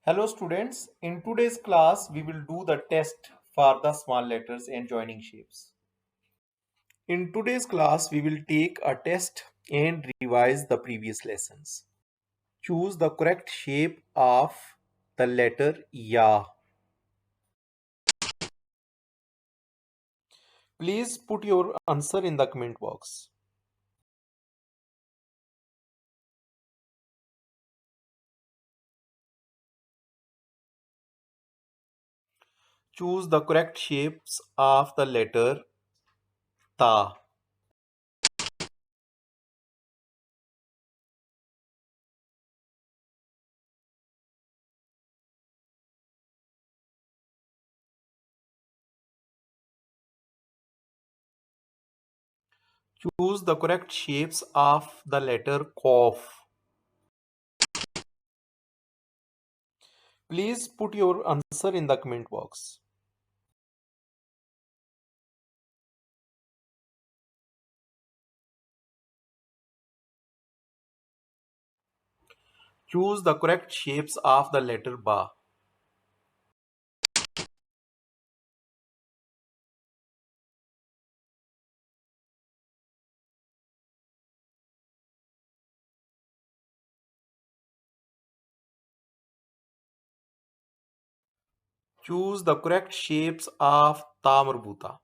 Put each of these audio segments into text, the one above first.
Hello students, in today's class we will do the test for the small letters and joining shapes. In today's class we will take a test and revise the previous lessons. Choose the correct shape of the letter Ya. Please put your answer in the comment box. Choose the correct shapes of the letter Ta. Choose the correct shapes of the letter Qaf. Please put your answer in the comment box. Choose the correct shapes of the letter Ba. Choose the correct shapes of Ta marbuta.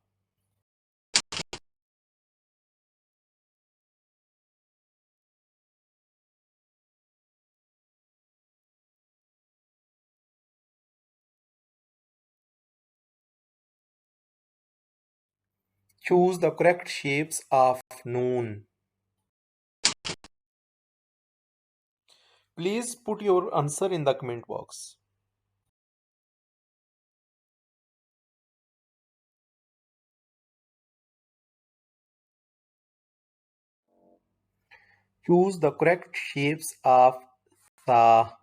Choose the correct shapes of Noon. Please put your answer in the comment box. Choose the correct shapes of Tha.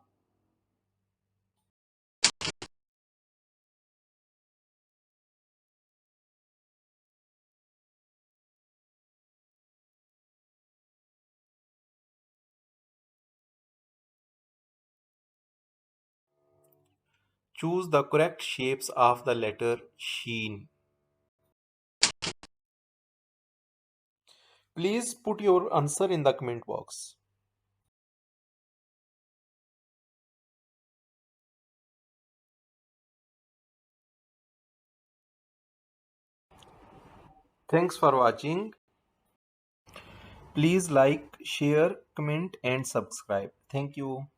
Choose the correct shapes of the letter Sheen. Please put your answer in the comment box. Thanks for watching. Please like, share, comment and subscribe. Thank you.